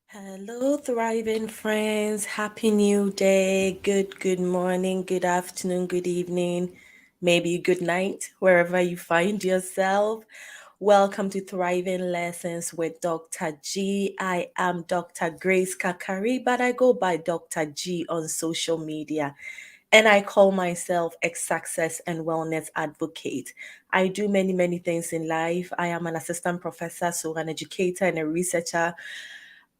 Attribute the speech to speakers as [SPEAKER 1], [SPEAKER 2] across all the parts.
[SPEAKER 1] Hello, thriving friends. Happy new day. Good morning, good afternoon, good evening, maybe good night, wherever you find yourself. Welcome to Thriving Lessons with Dr. G. I am Dr. Grace Kakari, but I go by Dr. G on social media. And I call myself a success and wellness advocate. I do many things in life. I am an assistant professor, so an educator and a researcher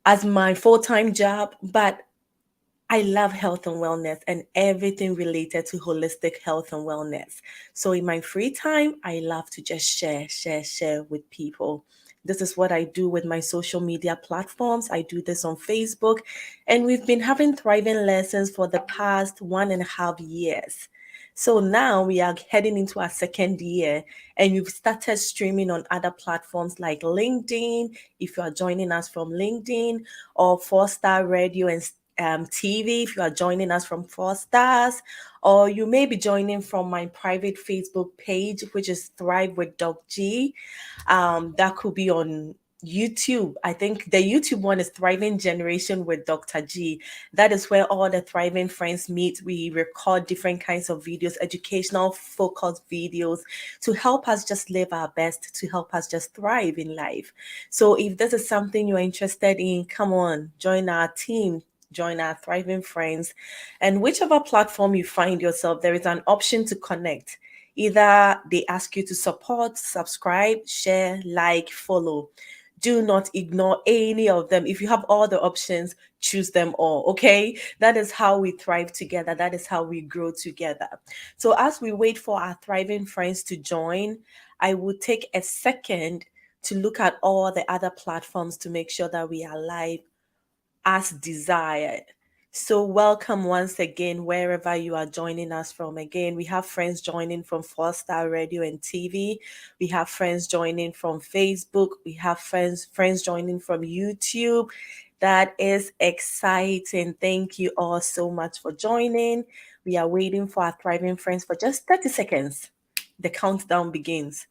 [SPEAKER 1] as my full-time job, but I love health and wellness and everything related to holistic health and wellness. So in my free time, I love to just share with people. This is what I do with my social media platforms. I do this on Facebook, and we've been having thriving lessons for the past 1.5 years. So now we are heading into our second year, and we've started streaming on other platforms like LinkedIn. If you are joining us from LinkedIn, or Four Star Radio and TV, if you are joining us from Four Stars, or you may be joining from my private Facebook page, which is Thrive with Doc G. That could be on YouTube. I think the YouTube one is Thriving Generation with Dr. G. That is where all the thriving friends meet. We record different kinds of videos, educational focused videos to help us just live our best, to help us just thrive in life. So if this is something you're interested in, come on, join our team. Join our thriving friends, and whichever platform you find yourself, there is an option to connect. Either they ask you to support, subscribe, share, like, follow. Do not ignore any of them. If you have all the options, choose them all. Okay. That is how we thrive together. That is how we grow together. So, as we wait for our thriving friends to join, I will take a second to look at all the other platforms to make sure that we are live as desired. So, welcome once again, wherever you are joining us from. Again, we have friends joining from Four Star Radio and TV. We have friends joining from Facebook. We have friends joining from YouTube. That is exciting. Thank you all so much for joining. We are waiting for our thriving friends for just 30 seconds. The countdown begins.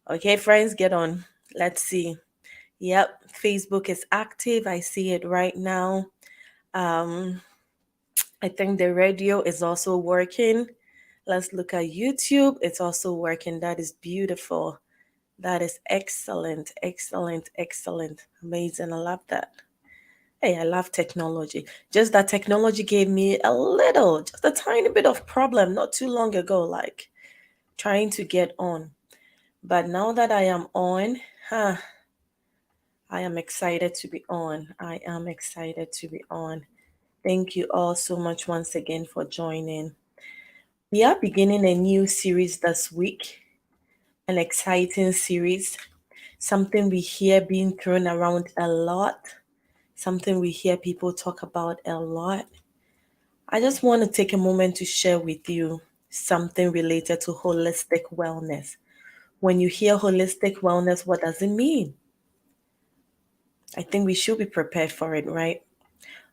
[SPEAKER 1] Okay, friends, get on. Let's see. Yep, Facebook is active. I see it right now. Um, I think the radio is also working. Let's look at YouTube. It's also working. That is beautiful. That is excellent. Amazing. I love that. Hey, I love technology. Just that technology gave me just a tiny bit of problem not too long ago, like trying to get on. But now that I am on, huh, I am excited to be on. I am excited to be on. Thank you all so much once again for joining. We are beginning a new series this week, an exciting series, something we hear being thrown around a lot, something we hear people talk about a lot. I just want to take a moment to share with you something related to holistic wellness. When you hear holistic wellness, what does it mean? I think we should be prepared for it, right?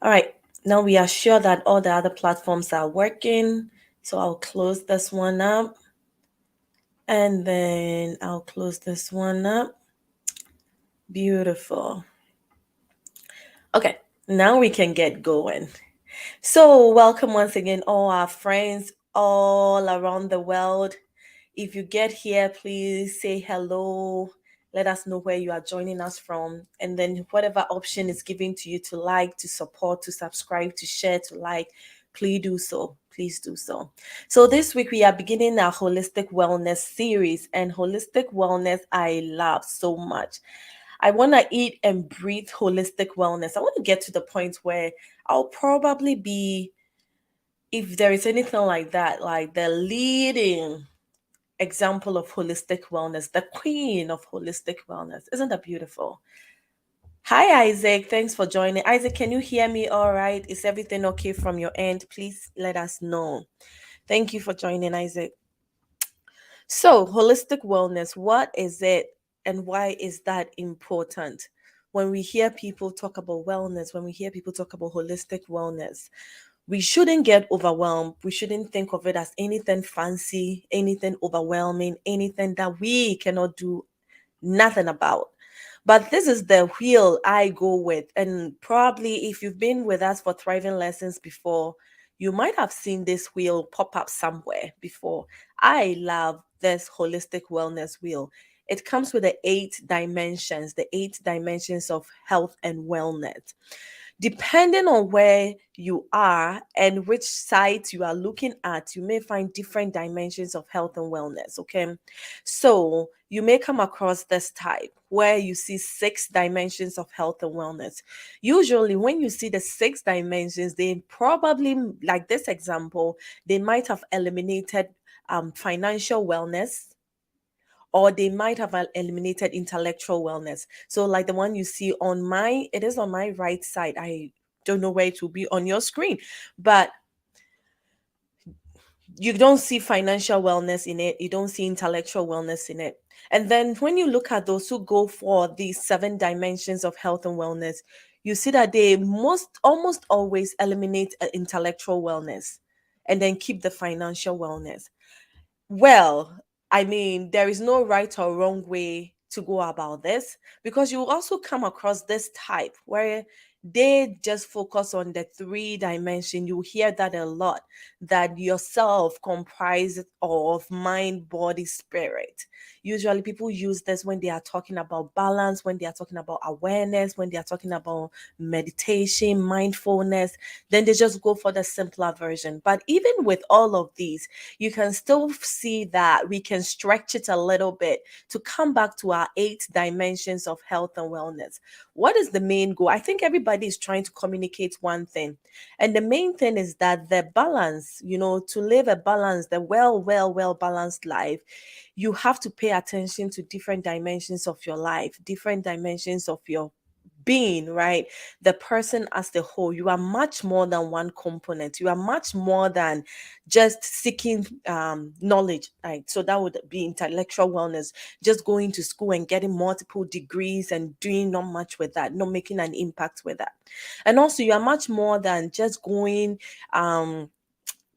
[SPEAKER 1] All right, now we are sure that all the other platforms are working. So I'll close this one up, and then I'll close this one up. Beautiful. Okay, now we can get going. So, welcome once again, all our friends all around the world. If you get here, please say hello. Let us know where you are joining us from. And then, whatever option is given to you to like, to support, to subscribe, to share, to like, please do so. Please do so. So, this week we are beginning our holistic wellness series. And holistic wellness, I love so much. I want to eat and breathe holistic wellness. I want to get to the point where I'll probably be, if there is anything like that, like the leading example of holistic wellness, the queen of holistic wellness. Isn't that beautiful? Hi, Isaac. Thanks for joining. Isaac, can you hear me all right? Is everything okay from your end? Please let us know. Thank you for joining, Isaac. So, holistic wellness, what is it and why is that important? When we hear people talk about wellness, when we hear people talk about holistic wellness, we shouldn't get overwhelmed. We shouldn't think of it as anything fancy, anything overwhelming, anything that we cannot do nothing about. But this is the wheel I go with. And probably if you've been with us for thriving lessons before, you might have seen this wheel pop up somewhere before. I love this holistic wellness wheel. It comes with the 8 dimensions, the 8 dimensions of health and wellness. Depending on where you are and which site you are looking at, you may find different dimensions of health and wellness. Okay. So you may come across this type where you see 6 dimensions of health and wellness. Usually, when you see the 6 dimensions, they probably, like this example, they might have eliminated financial wellness, or they might have eliminated intellectual wellness. So, like the one you see on my, it is on my right side. I don't know where it will be on your screen, but you don't see financial wellness in it. You don't see intellectual wellness in it. And then when you look at those who go for these 7 dimensions of health and wellness, you see that they most almost always eliminate intellectual wellness and then keep the financial wellness. Well, I mean, there is no right or wrong way to go about this, because you will also come across this type where they just focus on the 3 dimension. You hear that a lot, that yourself comprises of mind, body, spirit. Usually people use this when they are talking about balance, when they are talking about awareness, when they are talking about meditation, mindfulness. Then they just go for the simpler version. But even with all of these, you can still see that we can stretch it a little bit to come back to our 8 dimensions of health and wellness. What is the main goal? I think everybody is trying to communicate one thing. And the main thing is that the balance, to live a balanced, the well balanced life, you have to pay attention to different dimensions of your life, different dimensions of your being, right? The person as the whole. You are much more than one component. You are much more than just seeking knowledge, right? So that would be intellectual wellness, just going to school and getting multiple degrees and doing not much with that, not making an impact with that. And also, you are much more than just going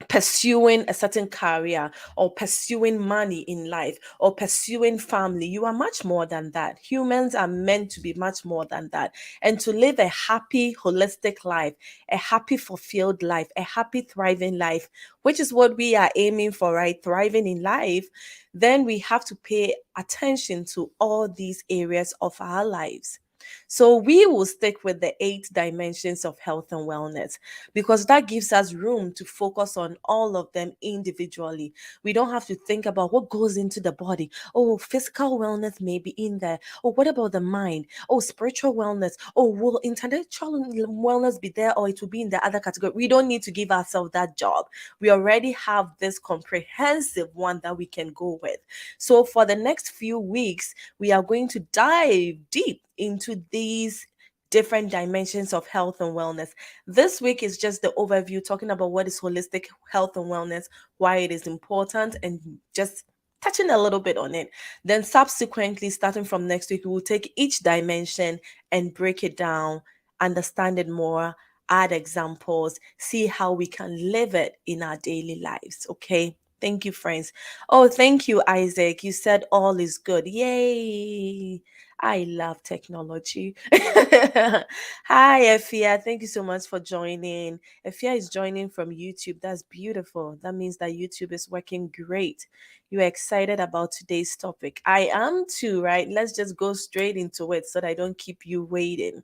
[SPEAKER 1] pursuing a certain career, or pursuing money in life, or pursuing family. You are much more than that. Humans are meant to be much more than that, and to live a happy holistic life, a happy fulfilled life, a happy thriving life, which is what we are aiming for, right? Thriving in life. Then we have to pay attention to all these areas of our lives. So we will stick with the 8 dimensions of health and wellness, because that gives us room to focus on all of them individually. We don't have to think about what goes into the body. Oh, physical wellness may be in there. Oh, what about the mind? Oh, spiritual wellness. Oh, will intellectual wellness be there, or it will be in the other category? We don't need to give ourselves that job. We already have this comprehensive one that we can go with. So for the next few weeks, we are going to dive deep into these different dimensions of health and wellness. This week is just the overview, talking about what is holistic health and wellness, why it is important, and just touching a little bit on it. Then, subsequently, starting from next week, we will take each dimension and break it down, understand it more, add examples, see how we can live it in our daily lives. Okay. Thank you, friends. Oh, thank you, Isaac. You said all is good. Yay. I love technology. Hi, Efia. Thank you so much for joining. Efia is joining from YouTube. That's beautiful. That means that YouTube is working great. You're excited about today's topic. I am too, right? Let's just go straight into it so that I don't keep you waiting.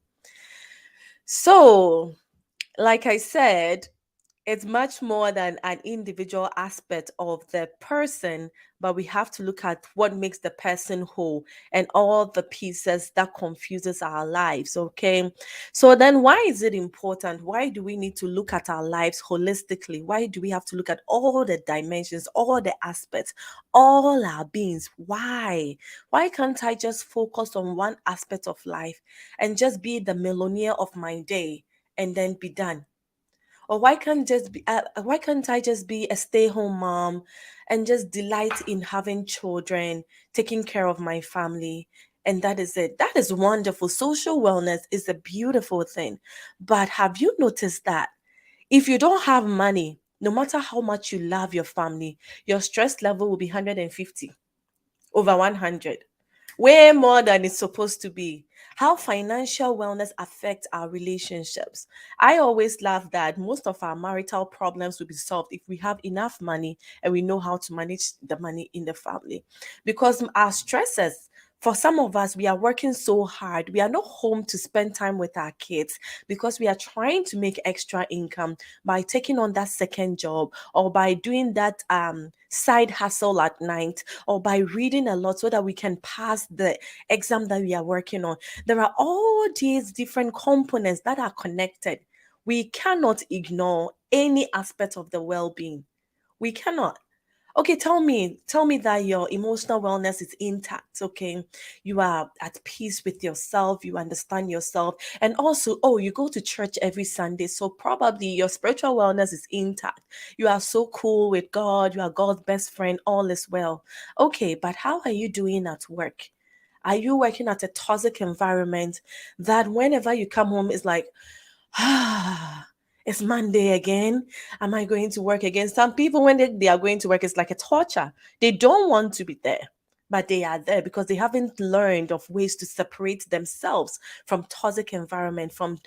[SPEAKER 1] So, like I said, it's much more than an individual aspect of the person, but we have to look at what makes the person whole and all the pieces that confuses our lives. Okay. So then why is it important? Why do we need to look at our lives holistically? Why do we have to look at all the dimensions, all the aspects, all our beings? Why can't I just focus on one aspect of life and just be the millionaire of my day and then be done? Or why can't I just be a stay-home mom and just delight in having children, taking care of my family, and that is it? That is wonderful. Social wellness is a beautiful thing. But have you noticed that if you don't have money, no matter how much you love your family, your stress level will be 150 over 100. way more than it's supposed to be. How financial wellness affects our relationships. I always laugh that most of our marital problems will be solved if we have enough money and we know how to manage the money in the family. Because our stresses, for some of us, we are working so hard. We are not home to spend time with our kids because we are trying to make extra income by taking on that second job or by doing that side hustle at night or by reading a lot so that we can pass the exam that we are working on. There are all these different components that are connected. We cannot ignore any aspect of the well being. We cannot. Okay, tell me that your emotional wellness is intact. Okay, you are at peace with yourself, you understand yourself, and also, oh, you go to church every Sunday, so probably your spiritual wellness is intact. You are so cool with God, you are God's best friend, all is well. Okay, but how are you doing at work? Are you working at a toxic environment that whenever you come home is like, ah, it's Monday again. Am I going to work again? Some people, when they are going to work, it's like a torture. They don't want to be there, but they are there because they haven't learned of ways to separate themselves from toxic environment, from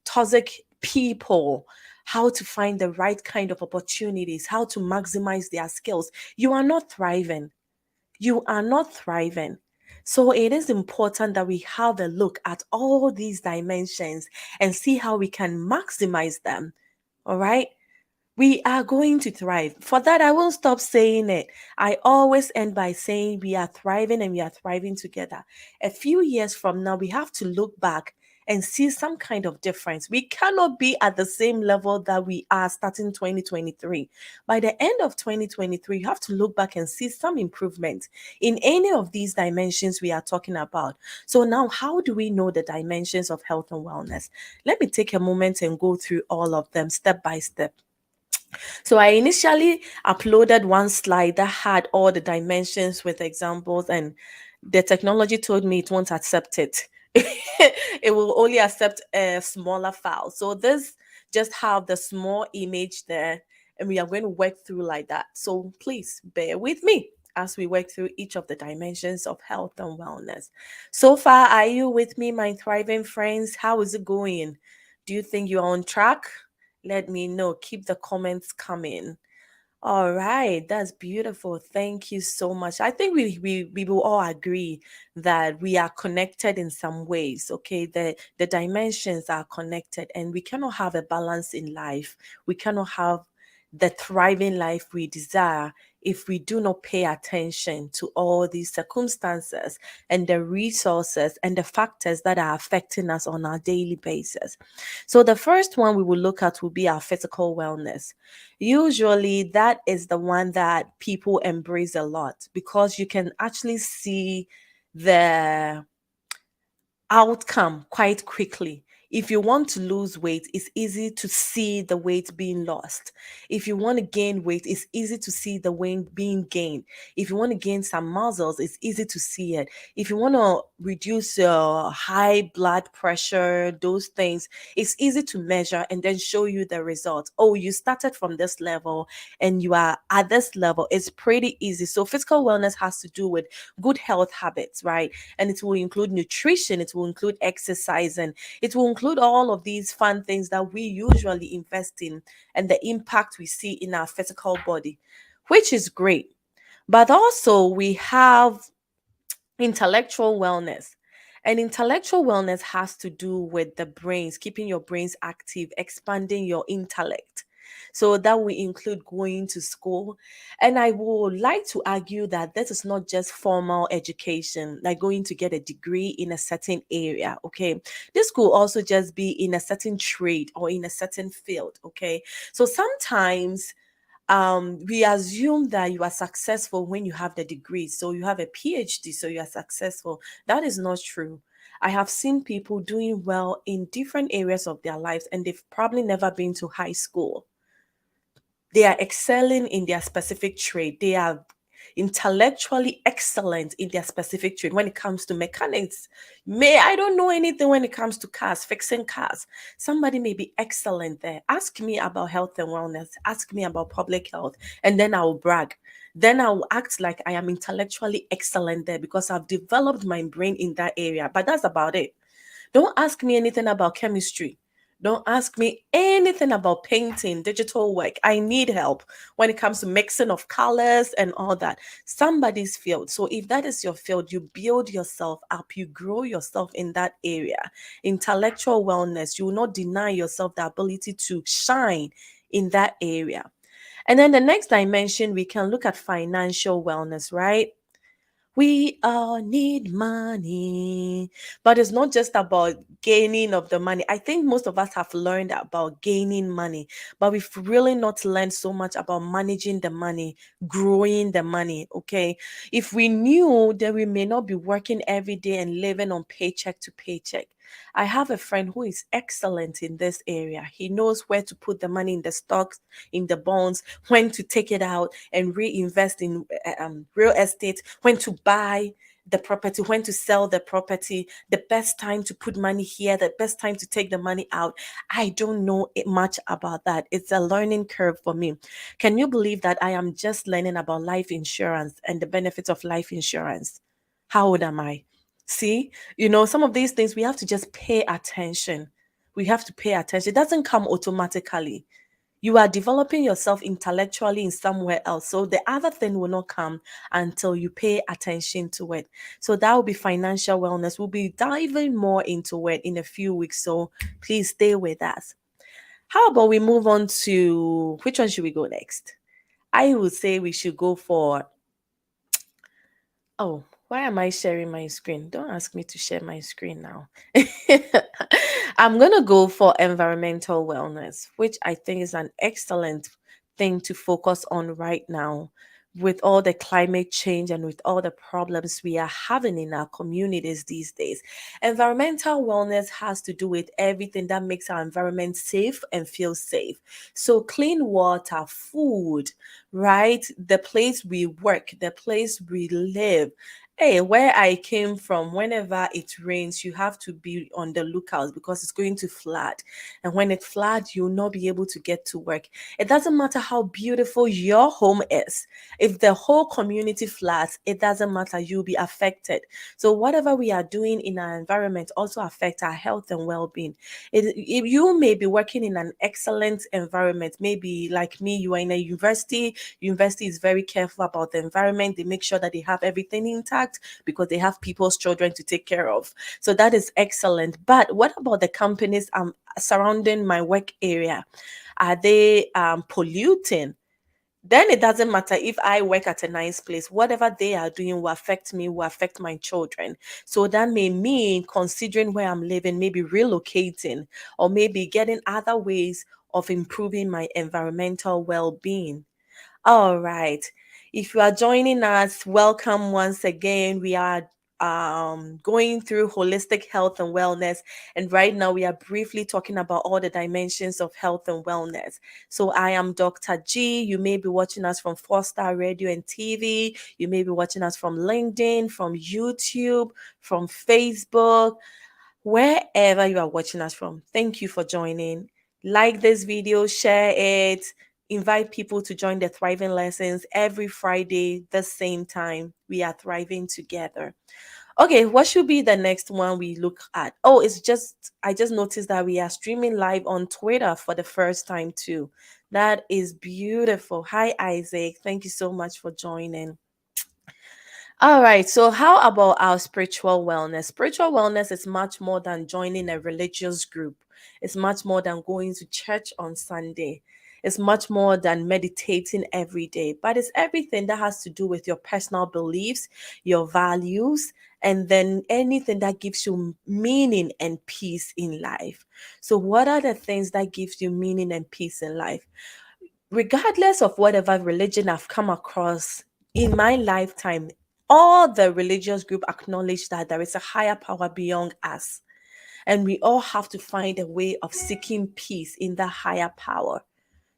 [SPEAKER 1] toxic people, how to find the right kind of opportunities, how to maximize their skills. You are not thriving. You are not thriving. So it is important that we have a look at all these dimensions and see how we can maximize them. All right. We are going to thrive. For that, I won't stop saying it. I always end by saying we are thriving and we are thriving together. A few years from now, we have to look back and see some kind of difference. We cannot be at the same level that we are starting 2023. By the end of 2023, you have to look back and see some improvement in any of these dimensions we are talking about. So, now how do we know the dimensions of health and wellness? Let me take a moment and go through all of them step by step. So I initially uploaded one slide that had all the dimensions with examples, and the technology told me it won't accept it. It will only accept a smaller file. So this just have the small image there, and we are going to work through like that. So please bear with me as we work through each of the dimensions of health and wellness. So far, are you with me, my thriving friends? How is it going? Do you think you're on track? Let me know. Keep the comments coming. All right, that's beautiful. Thank you so much. I think we will all agree that we are connected in some ways. Okay, the dimensions are connected, and we cannot have a balance in life. We cannot have the thriving life we desire if we do not pay attention to all these circumstances and the resources and the factors that are affecting us on our daily basis. So the first one we will look at will be our physical wellness. Usually, that is the one that people embrace a lot because you can actually see the outcome quite quickly. If you want to lose weight, it's easy to see the weight being lost. If you want to gain weight, it's easy to see the weight being gained. If you want to gain some muscles, it's easy to see it. If you want to reduce your high blood pressure, those things, it's easy to measure and then show you the results. Oh, you started from this level and you are at this level. It's pretty easy. So, physical wellness has to do with good health habits, right? And it will include nutrition, it will include exercise, and it will include all of these fun things that we usually invest in and the impact we see in our physical body, which is great. But also, we have intellectual wellness. And intellectual wellness has to do with the brains, keeping your brains active, expanding your intellect. So that will include going to school. And I would like to argue that this is not just formal education, like going to get a degree in a certain area. Okay. This could also just be in a certain trade or in a certain field. Okay. So sometimes we assume that you are successful when you have the degree. So you have a PhD, so you are successful. That is not true. I have seen people doing well in different areas of their lives, and they've probably never been to high school. They are excelling in their specific trade. They are intellectually excellent in their specific trade. When it comes to mechanics, may I don't know anything when it comes to cars, fixing cars. Somebody may be excellent there. Ask me about health and wellness. Ask me about public health, and then I will brag. then I will act like I am intellectually excellent there because I've developed my brain in that area. But that's about it. Don't ask me anything about chemistry. Don't ask me anything about painting, digital work. I need help when it comes to mixing of colors and all that. Somebody's field. So if that is your field, you build yourself up, you grow yourself in that area. Intellectual wellness, you will not deny yourself the ability to shine in that area. And then the next dimension, we can look at financial wellness, right? We all need money, but it's not just about gaining of the money. I think most of us have learned about gaining money, but we've really not learned so much about managing the money, growing the money. Okay. If we knew that we may not be working every day and living on paycheck to paycheck. I have a friend who is excellent in this area. He knows where to put the money in the stocks, in the bonds, when to take it out and reinvest in real estate, when to buy the property, when to sell the property, the best time to put money here, the best time to take the money out. I don't know much about that. It's a learning curve for me. Can you believe that I am just learning about life insurance and the benefits of life insurance? How old am I? See, some of these things we have to just pay attention. We have to pay attention. It doesn't come automatically. You are developing yourself intellectually in somewhere else. So the other thing will not come until you pay attention to it. So that will be financial wellness. We'll be diving more into it in a few weeks. So please stay with us. How about we move on to which one should we go next? I would say we should go for Oh, why am I sharing my screen? Don't ask me to share my screen now. I'm going to go for environmental wellness, which I think is an excellent thing to focus on right now with all the climate change and with all the problems we are having in our communities these days. Environmental wellness has to do with everything that makes our environment safe and feel safe. So, clean water, food, right? The place we work, the place we live. Hey, where I came from, whenever it rains, you have to be on the lookout because it's going to flood. And when it floods, you'll not be able to get to work. It doesn't matter how beautiful your home is. If the whole community floods, it doesn't matter, you'll be affected. So whatever we are doing in our environment also affects our health and well-being. If you may be working in an excellent environment, maybe like me, you are in a university. University is very careful about the environment. They make sure that they have everything intact because they have people's children to take care of. So that is excellent. But what about the companies surrounding my work area? Are they polluting? Then it doesn't matter if I work at a nice place, whatever they are doing will affect me, will affect my children. So that may mean considering where I'm living, maybe relocating or maybe getting other ways of improving my environmental well being. All right. If you are joining us, welcome once again. We are going through holistic health and wellness. And right now, we are briefly talking about all the dimensions of health and wellness. So, I am Dr. G. You may be watching us from 4 Star Radio and TV. You may be watching us from LinkedIn, from YouTube, from Facebook, wherever you are watching us from. Thank you for joining. Like this video, share it, invite people to join the Thriving Lessons every Friday, the same time. We are thriving together. Okay, what should be the next one we look at? Oh, I just noticed that we are streaming live on Twitter for the first time too. That is beautiful. Hi, Isaac. Thank you so much for joining. All right. So, how about our spiritual wellness? Spiritual wellness is much more than joining a religious group, it's much more than going to church on Sunday. It's much more than meditating every day, but it's everything that has to do with your personal beliefs, your values, and then anything that gives you meaning and peace in life. So, what are the things that gives you meaning and peace in life? Regardless of whatever religion I've come across in my lifetime, all the religious group acknowledge that there is a higher power beyond us. And we all have to find a way of seeking peace in that higher power.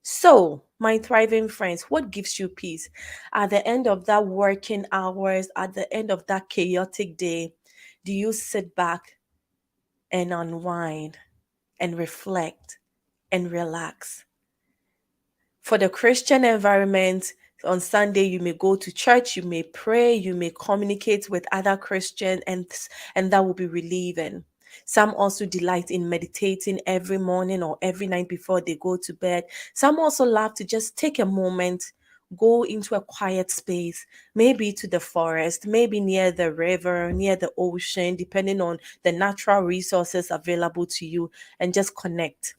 [SPEAKER 1] So, my thriving friends, what gives you peace? At the end of that working hours, at the end of that chaotic day, do you sit back and unwind and reflect and relax? For the Christian environment, On Sunday, you may go to church, you may pray, you may communicate with other Christians, and that will be relieving. Some also delight in meditating every morning or every night before they go to bed. Some also love to just take a moment, go into a quiet space, maybe to the forest, maybe near the river, near the ocean, depending on the natural resources available to you, and just connect.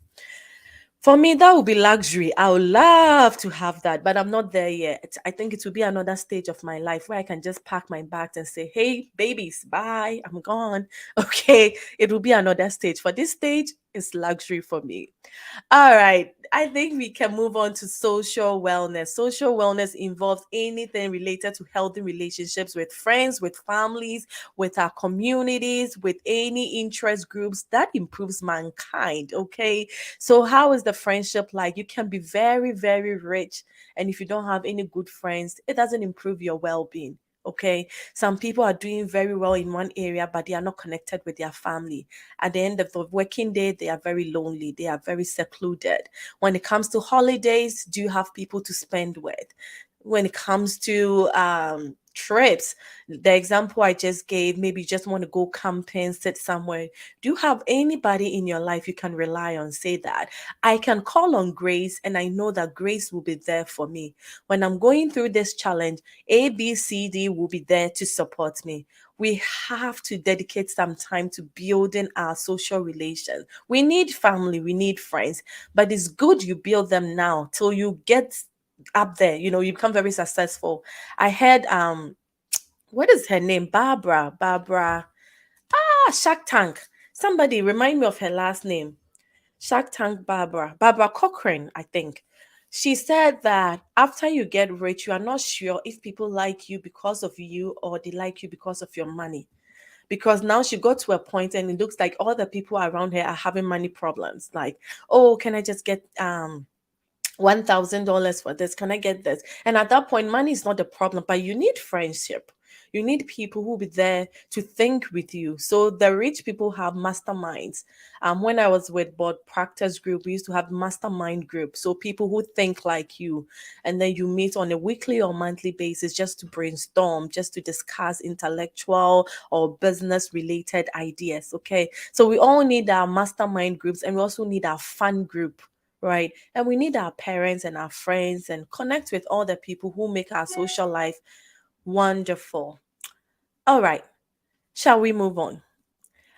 [SPEAKER 1] For me, that would be luxury. I would love to have that, but I'm not there yet. I think it will be another stage of my life where I can just pack my bags and say, hey, babies, bye, I'm gone. Okay, it will be another stage. For this stage, it's luxury for me. All right. I think we can move on to social wellness. Social wellness involves anything related to healthy relationships with friends, with families, with our communities, with any interest groups that improves mankind. Okay. So, how is the friendship like? You can be very, very rich. And if you don't have any good friends, it doesn't improve your well being. Okay. Some people are doing very well in one area, but they are not connected with their family. At the end of the working day, they are very lonely, they are very secluded. When it comes to holidays, do you have people to spend with? When it comes to trips, the example I just gave, maybe you just want to go camping, sit somewhere. Do you have anybody in your life you can rely on? Say that I can call on Grace, and I know that Grace will be there for me when I'm going through this challenge. A, B, C, D will be there to support me. We have to dedicate some time to building our social relations. We need family, we need friends, but it's good you build them now till you get up there, you become very successful. I heard what is her name? Barbara. Shark Tank. Somebody remind me of her last name. Shark Tank Barbara Cochrane, I think. She said that after you get rich, you are not sure if people like you because of you or they like you because of your money, because now she got to a point and it looks like all the people around her are having money problems. Like, oh, can I just get $1,000 for this? Can I get this? And at that point, money is not the problem, but you need friendship. You need people who will be there to think with you. So the rich people have masterminds. When I was with Board Practice Group, we used to have mastermind groups. So people who think like you, and then you meet on a weekly or monthly basis just to brainstorm, just to discuss intellectual or business related ideas. Okay. So we all need our mastermind groups, and we also need our fun group, right? And we need our parents and our friends and connect with all the people who make our social life wonderful. All right, shall we move on?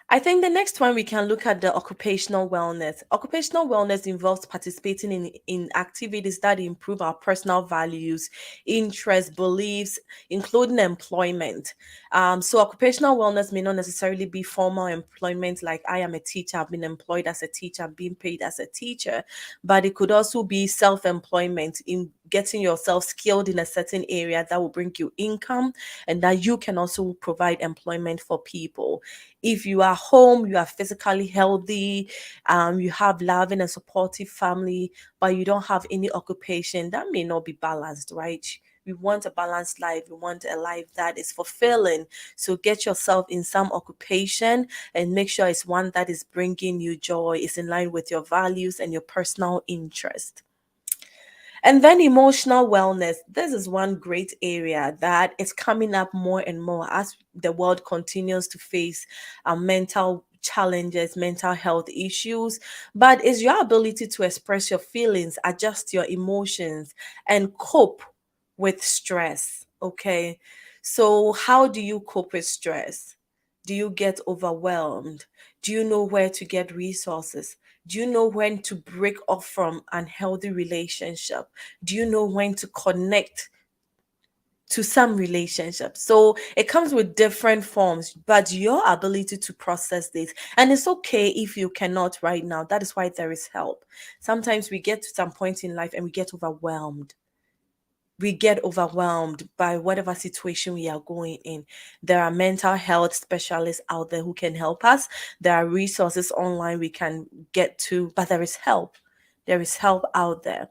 [SPEAKER 1] I think the next one we can look at the occupational wellness. Occupational wellness involves participating in activities that improve our personal values, interests, beliefs, including employment. So occupational wellness may not necessarily be formal employment, like I am a teacher, I've been employed as a teacher, I'm being paid as a teacher, but it could also be self-employment in getting yourself skilled in a certain area that will bring you income and that you can also provide employment for people. If you are home, you are physically healthy, you have loving and supportive family, but you don't have any occupation, that may not be balanced, right? We want a balanced life. We want a life that is fulfilling. So get yourself in some occupation and make sure it's one that is bringing you joy, is in line with your values and your personal interest. And then emotional wellness. This is one great area that is coming up more and more as the world continues to face mental challenges, mental health issues. But it's your ability to express your feelings, adjust your emotions, and cope with stress. Okay. So, how do you cope with stress? Do you get overwhelmed? Do you know where to get resources? Do you know when to break off from unhealthy relationship? Do you know when to connect to some relationships? So it comes with different forms, but your ability to process this, and it's okay if you cannot right now. That is why there is help. Sometimes we get to some point in life and we get overwhelmed by whatever situation we are going in. There are mental health specialists out there who can help us. There are resources online we can get to, but there is help. There is help out there.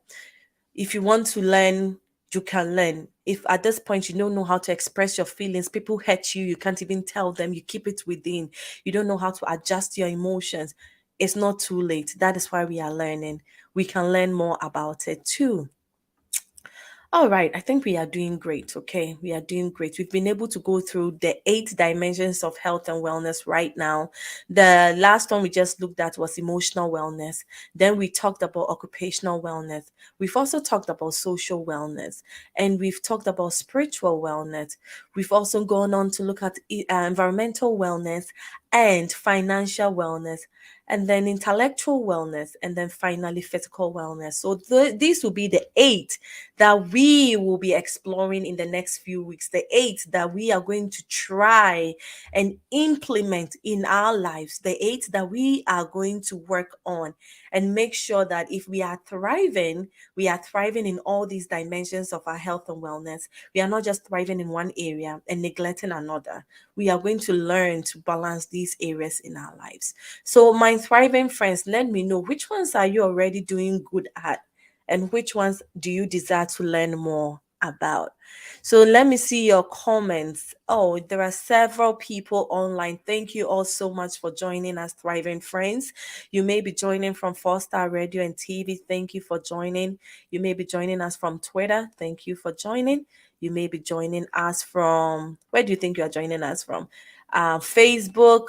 [SPEAKER 1] If you want to learn, you can learn. If at this point you don't know how to express your feelings, people hurt you, you can't even tell them, you keep it within, you don't know how to adjust your emotions, it's not too late. That is why we are learning. We can learn more about it too. All right, I think we are doing great. Okay, we are doing great. We've been able to go through the 8 dimensions of health and wellness right now. The last one we just looked at was emotional wellness. Then we talked about occupational wellness. We've also talked about social wellness, and we've talked about spiritual wellness. We've also gone on to look at environmental wellness and financial wellness, and then intellectual wellness, and then finally physical wellness. So these will be the 8 that we will be exploring in the next few weeks, the 8 that we are going to try and implement in our lives, the 8 that we are going to work on and make sure that if we are thriving in all these dimensions of our health and wellness. We are not just thriving in one area and neglecting another. We are going to learn to balance these areas in our lives. So, my thriving friends, let me know, which ones are you already doing good at? And which ones do you desire to learn more about? So let me see your comments. Oh, there are several people online. Thank you all so much for joining us, Thriving Friends. You may be joining from Four Star Radio and TV. Thank you for joining. You may be joining us from Twitter. Thank you for joining. You may be joining us from, where do you think you are joining us from? Facebook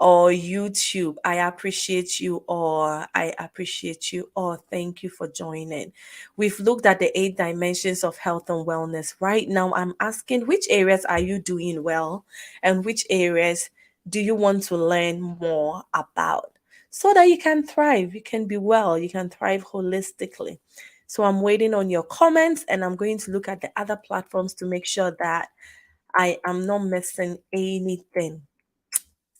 [SPEAKER 1] or YouTube. I appreciate you all. I appreciate you all. Thank you for joining. We've looked at the 8 dimensions of health and wellness. Right now, I'm asking, which areas are you doing well and which areas do you want to learn more about so that you can thrive, you can be well, you can thrive holistically. So I'm waiting on your comments, and I'm going to look at the other platforms to make sure that I am not missing anything.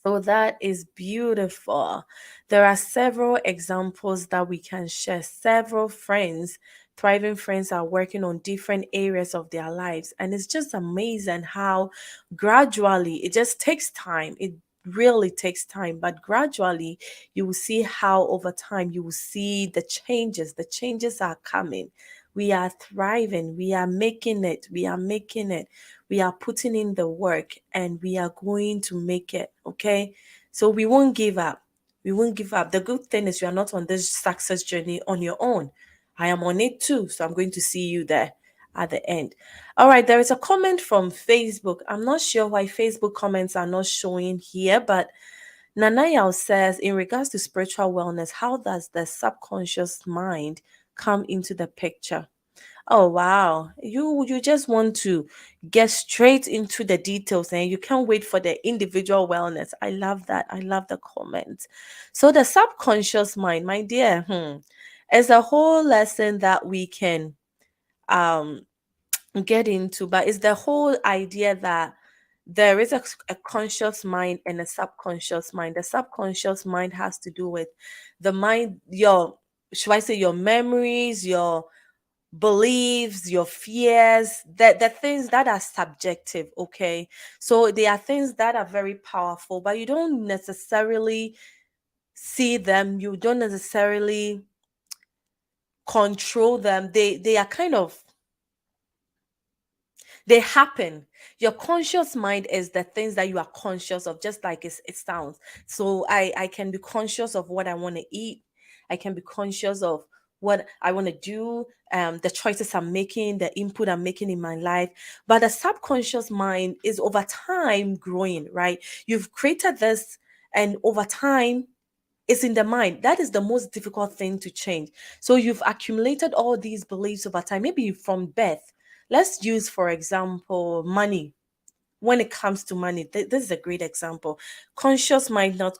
[SPEAKER 1] So that is beautiful. There are several examples that we can share. Several friends, thriving friends, are working on different areas of their lives. And it's just amazing how gradually it just takes time. It really takes time, but gradually you will see how over time you will see the changes. The changes are coming. We are thriving. We are making it. We are making it. We are putting in the work, and we are going to make it. Okay. So we won't give up. We won't give up. The good thing is you are not on this success journey on your own. I am on it too. So I'm going to see you there at the end. All right. There is a comment from Facebook. I'm not sure why Facebook comments are not showing here, but Nanayao says, in regards to spiritual wellness, how does the subconscious mind come into the picture? Oh wow. You just want to get straight into the details and you can't wait for the individual wellness. I love that. I love the comment. So the subconscious mind, my dear, is a whole lesson that we can um get into, but it's the whole idea that there is a conscious mind and a subconscious mind. The subconscious mind has to do with the mind, your, should I say, your memories, your beliefs, your fears, the things that are subjective. Okay, so there are things that are very powerful, but you don't necessarily see them, you don't necessarily control them. They are kind of, they happen. Your conscious mind is the things that you are conscious of, just like it sounds. So I can be conscious of what I want to eat. I can be conscious of what I want to do, the choices I'm making, the input I'm making in my life. But the subconscious mind is over time growing, right? You've created this, and over time it's in the mind. That is the most difficult thing to change. So you've accumulated all these beliefs over time, maybe from birth. Let's use, for example, money. When it comes to money, this is a great example. Conscious mind, not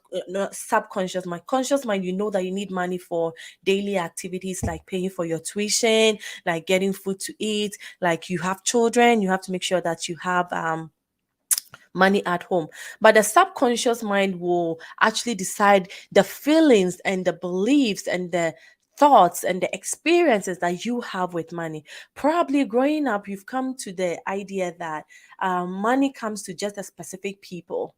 [SPEAKER 1] subconscious mind. Conscious mind, you know that you need money for daily activities like paying for your tuition, like getting food to eat, like you have children, you have to make sure that you have money at home. But the subconscious mind will actually decide the feelings and the beliefs and the thoughts and the experiences that you have with money. Probably growing up, you've come to the idea that money comes to just a specific people,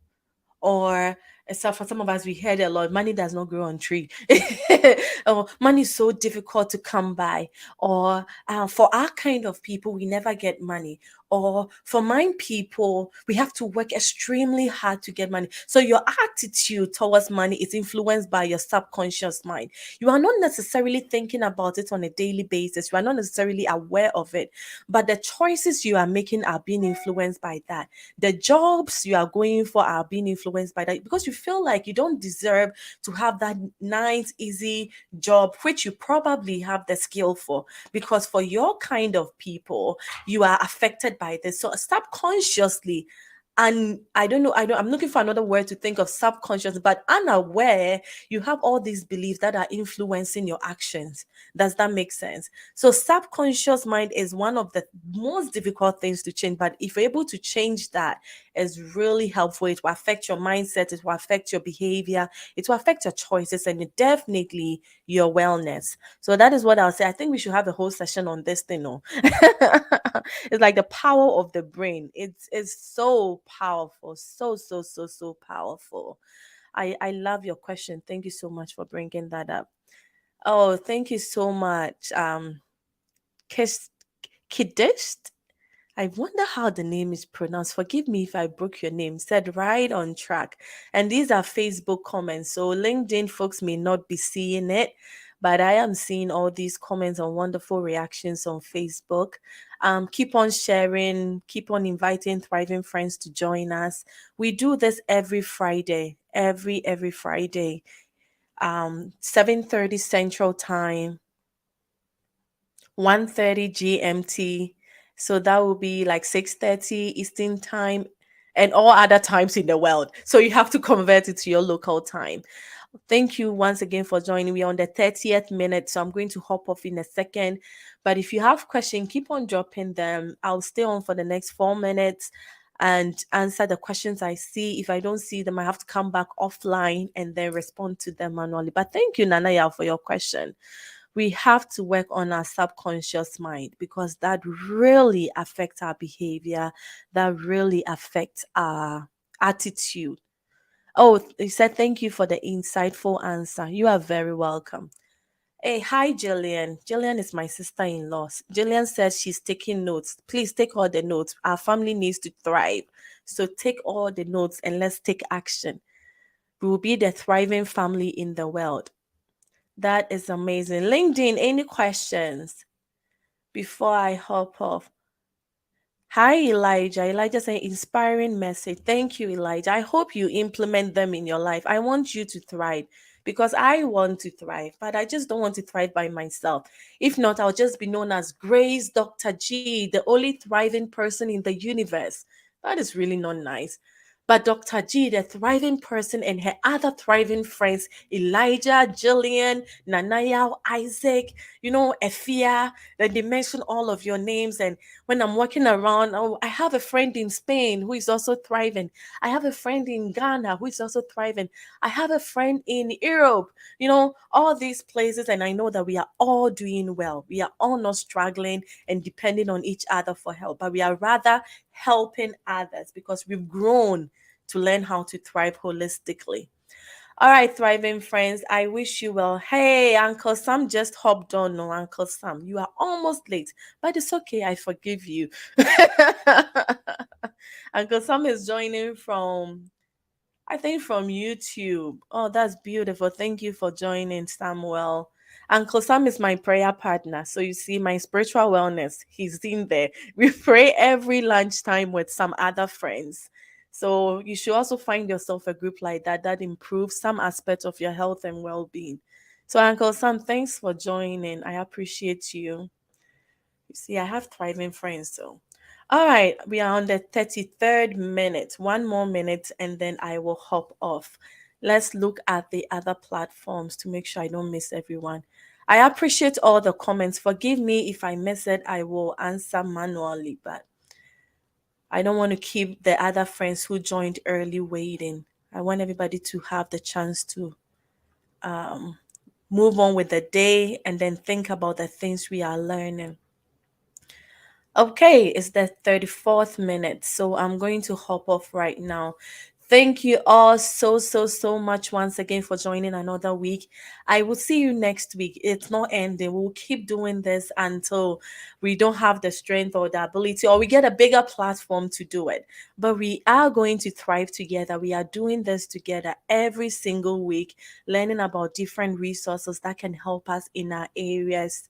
[SPEAKER 1] or so for some of us we heard a lot, money does not grow on tree. Or money is so difficult to come by, or for our kind of people we never get money, Or for mind people, we have to work extremely hard to get money. So your attitude towards money is influenced by your subconscious mind. You are not necessarily thinking about it on a daily basis. You are not necessarily aware of it, but the choices you are making are being influenced by that. The jobs you are going for are being influenced by that, because you feel like you don't deserve to have that nice, easy job, which you probably have the skill for, because for your kind of people, you are affected by this. So subconsciously, and I'm looking for another word to think of subconscious, but unaware, you have all these beliefs that are influencing your actions. Does that make sense? So subconscious mind is one of the most difficult things to change, but if you're able to change that, it's really helpful. It will affect your mindset, it will affect your behavior, it will affect your choices, and definitely your wellness. So that is what I'll say. I think we should have a whole session on this thing. No, it's like the power of the brain. It's so powerful, so powerful. I love your question. Thank you so much for bringing that up. Oh, thank you so much. Kiss Kiddish. I wonder how the name is pronounced. Forgive me if I broke your name. Said right on track. And these are Facebook comments. So LinkedIn folks may not be seeing it, but I am seeing all these comments and wonderful reactions on Facebook. Keep on sharing, keep on inviting thriving friends to join us. We do this every Friday, every Friday. 7:30 Central Time, 1:30 GMT. So that will be like 6:30 Eastern Time and all other times in the world. So you have to convert it to your local time. Thank you once again for joining me on the 30th minute. So I'm going to hop off in a second. But if you have questions, keep on dropping them. I'll stay on for the next 4 minutes and answer the questions I see. If I don't see them, I have to come back offline and then respond to them manually. But thank you, Nanaya, for your question. We have to work on our subconscious mind, because that really affects our behavior, that really affects our attitude. Oh, he said thank you for the insightful answer. You are very welcome. Hey, hi, Jillian. Jillian is my sister-in-law. Jillian says she's taking notes. Please take all the notes. Our family needs to thrive. So take all the notes and let's take action. We will be the thriving family in the world. That is amazing. LinkedIn, any questions before I hop off? Hi, Elijah. Elijah saying inspiring message. Thank you, Elijah. I hope you implement them in your life. I want you to thrive, because I want to thrive, but I just don't want to thrive by myself. If not, I'll just be known as Grace Dr. G, the only thriving person in the universe. That is really not nice. But Dr. G, the thriving person, and her other thriving friends, Elijah, Jillian, Nanaya, Isaac, Efia, then they mention all of your names. And when I'm walking around, oh, I have a friend in Spain who is also thriving. I have a friend in Ghana who is also thriving. I have a friend in Europe, all these places. And I know that we are all doing well. We are all not struggling and depending on each other for help, but we are rather helping others, because we've grown to learn how to thrive holistically. All right, thriving friends, I wish you well. Hey, Uncle Sam just hopped on. No, Uncle Sam, you are almost late, but it's okay. I forgive you. Uncle Sam is joining from, I think, from YouTube. Oh, that's beautiful. Thank you for joining, Samuel. Uncle Sam is my prayer partner. So you see, my spiritual wellness, he's in there. We pray every lunchtime with some other friends. So you should also find yourself a group like that that improves some aspect of your health and well-being. So Uncle Sam, thanks for joining. I appreciate you. You see, I have thriving friends, so. All right, we are on the 33rd minute. One more minute, and then I will hop off. Let's look at the other platforms to make sure I don't miss everyone. I appreciate all the comments. Forgive me if I miss it. I will answer manually, but I don't want to keep the other friends who joined early waiting. I want everybody to have the chance to um, move on with the day and then think about the things we are learning. Okay, it's the 34th minute, so I'm going to hop off right now. Thank you all so much once again for joining another week. I will see you next week. It's not ending. We'll keep doing this until we don't have the strength or the ability, or we get a bigger platform to do it. But we are going to thrive together. We are doing this together every single week, learning about different resources that can help us in our areas,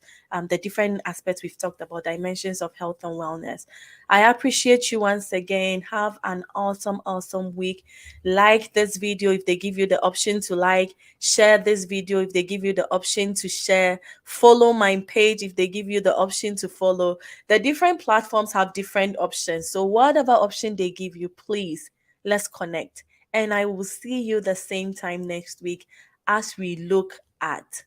[SPEAKER 1] the different aspects we've talked about, dimensions of health and wellness. I appreciate you once again. Have an awesome week. Like this video if they give you the option to like, share this video if they give you the option to share, follow my page if they give you the option to follow. The different platforms have different options. So, whatever option they give you, please let's connect. And I will see you the same time next week as we look at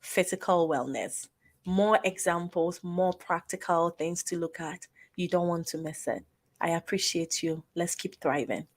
[SPEAKER 1] physical wellness. More examples, more practical things to look at. You don't want to miss it. I appreciate you. Let's keep thriving.